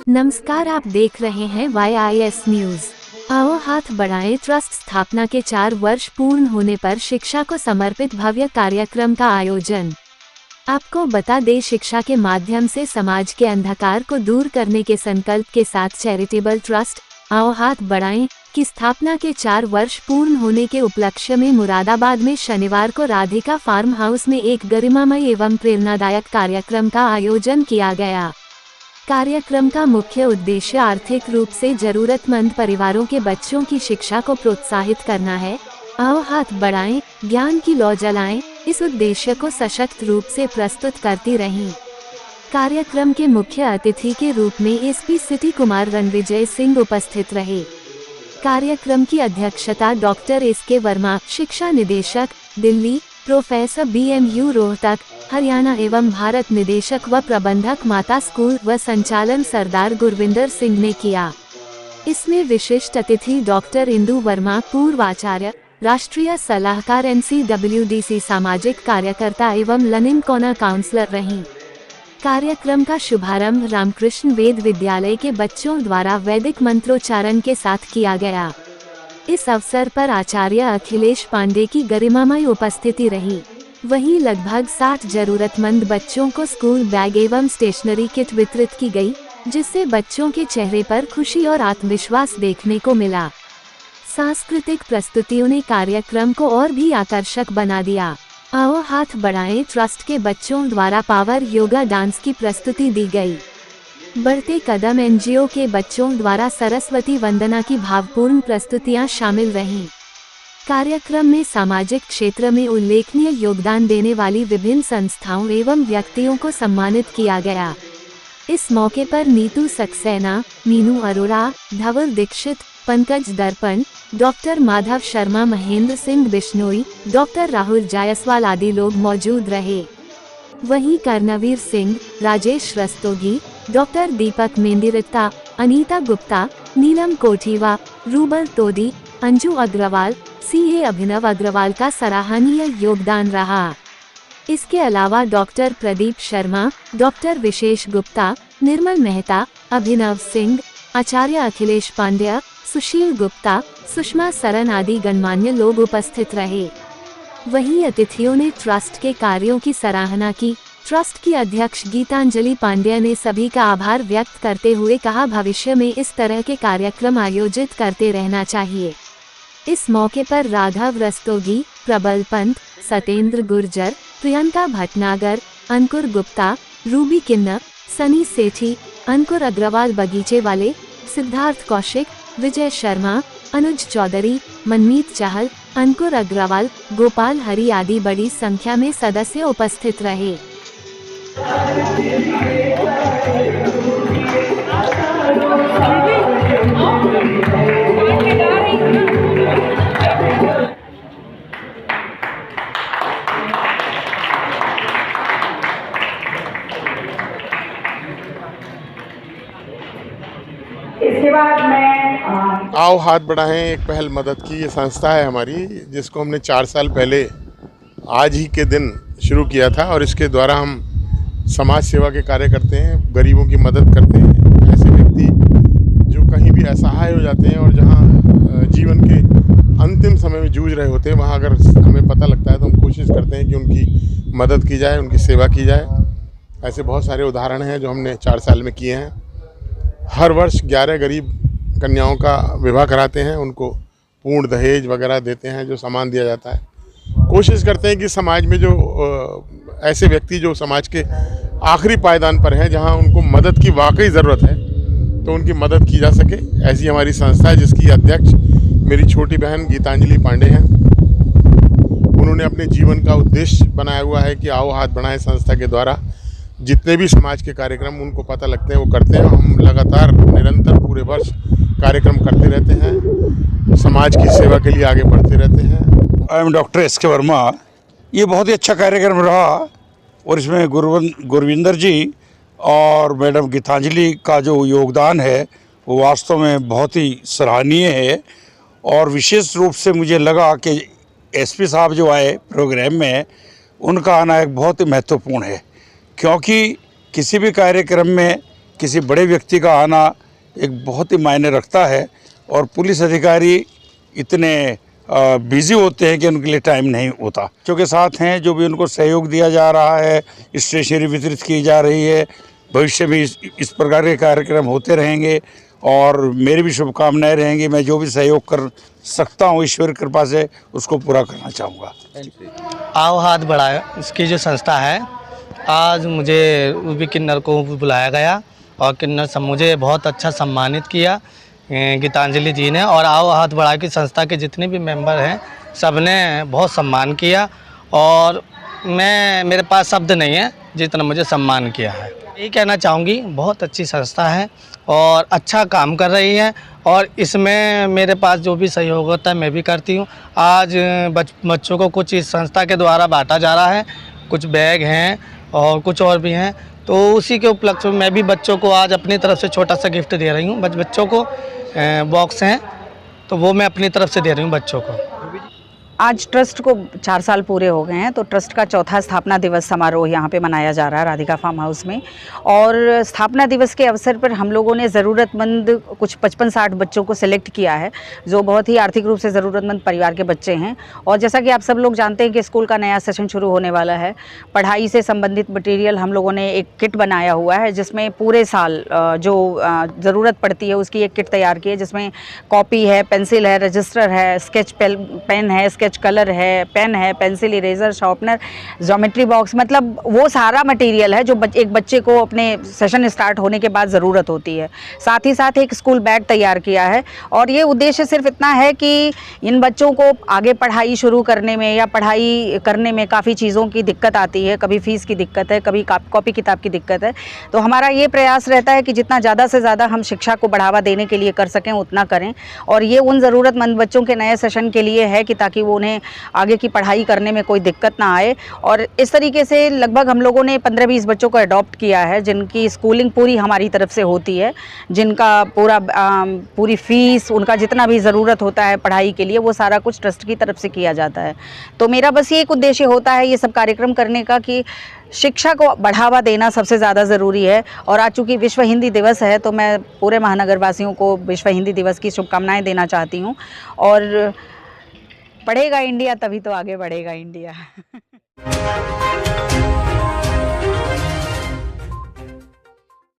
नमस्कार, आप देख रहे हैं YIS न्यूज। आओ हाथ बढ़ाएं ट्रस्ट स्थापना के 4 वर्ष पूर्ण होने पर शिक्षा को समर्पित भव्य कार्यक्रम का आयोजन। आपको बता दें, शिक्षा के माध्यम से समाज के अंधकार को दूर करने के संकल्प के साथ चैरिटेबल ट्रस्ट आओ हाथ बढ़ाएं की स्थापना के 4 वर्ष पूर्ण होने के उपलक्ष्य में मुरादाबाद में शनिवार को राधिका फार्म हाउस में एक गरिमामय एवं प्रेरणादायक कार्यक्रम का आयोजन किया गया। कार्यक्रम का मुख्य उद्देश्य आर्थिक रूप से जरूरतमंद परिवारों के बच्चों की शिक्षा को प्रोत्साहित करना है। आओ हाथ बढ़ाएं, ज्ञान की लौ जलाएं, इस उद्देश्य को सशक्त रूप से प्रस्तुत करती रहीं। कार्यक्रम के मुख्य अतिथि के रूप में SP सिटी कुमार रणविजय सिंह उपस्थित रहे। कार्यक्रम की अध्यक्षता डॉक्टर SK वर्मा, शिक्षा निदेशक दिल्ली, प्रोफेसर BMU रोहतक, हरियाणा एवं भारत निदेशक व प्रबंधक माता स्कूल व संचालन सरदार गुरविंदर सिंह ने किया। इसमें विशिष्ट अतिथि डॉक्टर इंदु वर्मा, पूर्व आचार्य, राष्ट्रीय सलाहकार NCWDC सामाजिक कार्यकर्ता एवं लनिन कॉर्नर काउंसलर रहीं। कार्यक्रम का शुभारंभ रामकृष्ण वेद विद्यालय के बच्चों द्वारा वैदिक मंत्रोच्चारण के साथ किया गया। इस अवसर पर आचार्य अखिलेश पांडे की गरिमामय उपस्थिति रही। वहीं लगभग 60 जरूरतमंद बच्चों को स्कूल बैग एवं स्टेशनरी किट वितरित की गई, जिससे बच्चों के चेहरे पर खुशी और आत्मविश्वास देखने को मिला। सांस्कृतिक प्रस्तुतियों ने कार्यक्रम को और भी आकर्षक बना दिया। आओ हाथ बढ़ाएं ट्रस्ट के बच्चों द्वारा पावर योगा डांस की प्रस्तुति दी गई। बढ़ते कदम NGO के बच्चों द्वारा सरस्वती वंदना की भावपूर्ण प्रस्तुतियां शामिल रहीं। कार्यक्रम में सामाजिक क्षेत्र में उल्लेखनीय योगदान देने वाली विभिन्न संस्थाओं एवं व्यक्तियों को सम्मानित किया गया। इस मौके पर नीतू सक्सेना, मीनू अरोड़ा, धवल दीक्षित, पंकज दर्पण, डॉक्टर माधव शर्मा, महेंद्र सिंह बिश्नोई, डॉक्टर राहुल जायसवाल आदि लोग मौजूद रहे। वहीं कर्णवीर सिंह, राजेश रस्तोगी, डॉक्टर दीपक मेंदिरित्ता, अनीता गुप्ता, नीलम कोठीवा, रूबल तोदी, अंजू अग्रवाल, CA अभिनव अग्रवाल का सराहनीय योगदान रहा। इसके अलावा डॉक्टर प्रदीप शर्मा, डॉक्टर विशेष गुप्ता, निर्मल मेहता, अभिनव सिंह, आचार्य अखिलेश पांड्या, सुशील गुप्ता, सुषमा सरन आदि गणमान्य लोग उपस्थित रहे। वहीं अतिथियों ने ट्रस्ट के कार्यों की सराहना की। ट्रस्ट की अध्यक्ष गीतांजलि पांड्या ने सभी का आभार व्यक्त करते हुए कहा, भविष्य में इस तरह के कार्यक्रम आयोजित करते रहना चाहिए। इस मौके पर राघव रस्तोगी, प्रबल पंत, सतेंद्र गुर्जर, प्रियंका भटनागर, अंकुर गुप्ता, रूबी किन्नर, सनी सेठी, अंकुर अग्रवाल बगीचे वाले, सिद्धार्थ कौशिक, विजय शर्मा, अनुज चौधरी, मनमीत चाहल, अंकुर अग्रवाल, गोपाल हरी आदि बड़ी संख्या में सदस्य उपस्थित रहे। इसके बाद मैं आओ हाथ बढ़ाएं एक पहल मदद की ये संस्था है हमारी, जिसको हमने 4 साल पहले आज ही के दिन शुरू किया था और इसके द्वारा हम समाज सेवा के कार्य करते हैं, गरीबों की मदद करते हैं। ऐसे व्यक्ति जो कहीं भी असहाय हो जाते हैं और जहां जीवन के अंतिम समय में जूझ रहे होते हैं, वहां अगर हमें पता लगता है तो हम कोशिश करते हैं कि उनकी मदद की जाए, उनकी सेवा की जाए। ऐसे बहुत सारे उदाहरण हैं जो हमने 4 साल में किए हैं। हर वर्ष 11 गरीब कन्याओं का विवाह कराते हैं, उनको पूर्ण दहेज वगैरह देते हैं, जो सामान दिया जाता है। कोशिश करते हैं कि समाज में जो ऐसे व्यक्ति जो समाज के आखिरी पायदान पर हैं, जहां उनको मदद की वाकई ज़रूरत है, तो उनकी मदद की जा सके। ऐसी हमारी संस्था है, जिसकी अध्यक्ष मेरी छोटी बहन गीतांजलि पांडे हैं। उन्होंने अपने जीवन का उद्देश्य बनाया हुआ है कि आओ हाथ बढ़ाएं संस्था के द्वारा जितने भी समाज के कार्यक्रम उनको पता लगते हैं वो करते हैं। हम लगातार निरंतर पूरे वर्ष कार्यक्रम करते रहते हैं, समाज की सेवा के लिए आगे बढ़ते रहते हैं। I am doctor SK Verma. ये बहुत ही अच्छा कार्यक्रम रहा और इसमें गुरविंदर जी और मैडम गीतांजलि का जो योगदान है वो वास्तव में बहुत ही सराहनीय है। और विशेष रूप से मुझे लगा कि SP साहब जो आए प्रोग्राम में, उनका आना एक बहुत ही महत्वपूर्ण है, क्योंकि किसी भी कार्यक्रम में किसी बड़े व्यक्ति का आना एक बहुत ही मायने रखता है, और पुलिस अधिकारी इतने बिजी होते हैं कि उनके लिए टाइम नहीं होता। बच्चों के साथ हैं, जो भी उनको सहयोग दिया जा रहा है, स्टेशनरी वितरित की जा रही है, भविष्य में इस प्रकार के कार्यक्रम होते रहेंगे और मेरी भी शुभकामनाएं रहेंगी। मैं जो भी सहयोग कर सकता हूँ ईश्वर की कृपा से उसको पूरा करना चाहूँगा। आओ हाथ बढ़ाए इसकी जो संस्था है, आज मुझे भी किन्नर को बुलाया गया और किन्नर सब मुझे बहुत अच्छा सम्मानित किया गीतांजलि जी ने, और आओ हाथ बढ़ाए की संस्था के जितने भी मेंबर हैं सब ने बहुत सम्मान किया, और मेरे पास शब्द नहीं है जितना मुझे सम्मान किया है। यही कहना चाहूँगी, बहुत अच्छी संस्था है और अच्छा काम कर रही है, और इसमें मेरे पास जो भी सहयोग होता है मैं भी करती हूँ। आज बच्चों को कुछ इस संस्था के द्वारा बांटा जा रहा है, कुछ बैग हैं और कुछ और भी हैं, तो उसी के उपलक्ष्य में मैं भी बच्चों को आज अपनी तरफ से छोटा सा गिफ्ट दे रही हूँ। बच्चों को बॉक्स हैं तो वो मैं अपनी तरफ से दे रही हूँ बच्चों को। आज ट्रस्ट को 4 साल पूरे हो गए हैं, तो ट्रस्ट का चौथा स्थापना दिवस समारोह यहाँ पे मनाया जा रहा है राधिका फार्म हाउस में। और स्थापना दिवस के अवसर पर हम लोगों ने ज़रूरतमंद कुछ 55-60 बच्चों को सिलेक्ट किया है, जो बहुत ही आर्थिक रूप से ज़रूरतमंद परिवार के बच्चे हैं। और जैसा कि आप सब लोग जानते हैं कि स्कूल का नया सेशन शुरू होने वाला है, पढ़ाई से संबंधित मटीरियल हम लोगों ने एक किट बनाया हुआ है, जिसमें पूरे साल जो ज़रूरत पड़ती है उसकी एक किट तैयार की है, जिसमें कॉपी है, पेंसिल है, रजिस्टर है, स्केच पेन है, स्केच कलर है, पेन है, pencil, eraser, sharpener, geometry box, मतलब वो सारा मटेरियल है जो एक बच्चे को अपने सेशन स्टार्ट होने के बाद ज़रूरत होती है। साथ ही साथ एक स्कूल बैग तैयार किया है, और ये उद्देश्य सिर्फ इतना है कि इन बच्चों को आगे पढ़ाई शुरू करने में या पढ़ाई करने में काफ़ी चीज़ों की दिक्कत आती है, कभी फ़ीस की दिक्कत है, कभी कॉपी किताब की दिक्कत है। तो हमारा ये प्रयास रहता है कि जितना ज़्यादा से ज़्यादा हम शिक्षा को बढ़ावा देने के लिए कर सकें उतना करें, और ये उन ज़रूरतमंद बच्चों के नए सेशन के लिए है कि ताकि वो उन्हें आगे की पढ़ाई करने में कोई दिक्कत ना आए। और इस तरीके से लगभग हम लोगों ने 15-20 बच्चों को अडॉप्ट किया है, जिनकी स्कूलिंग पूरी हमारी तरफ से होती है, जिनका पूरी फ़ीस, उनका जितना भी ज़रूरत होता है पढ़ाई के लिए, वो सारा कुछ ट्रस्ट की तरफ से किया जाता है। तो मेरा बस ये एक उद्देश्य होता है ये सब कार्यक्रम करने का कि शिक्षा को बढ़ावा देना सबसे ज़्यादा ज़रूरी है। और आज चूँकि विश्व हिंदी दिवस है, तो मैं पूरे महानगर वासियों को विश्व हिंदी दिवस की शुभकामनाएं देना चाहती हूँ। और पढ़ेगा इंडिया तभी तो आगे बढ़ेगा इंडिया।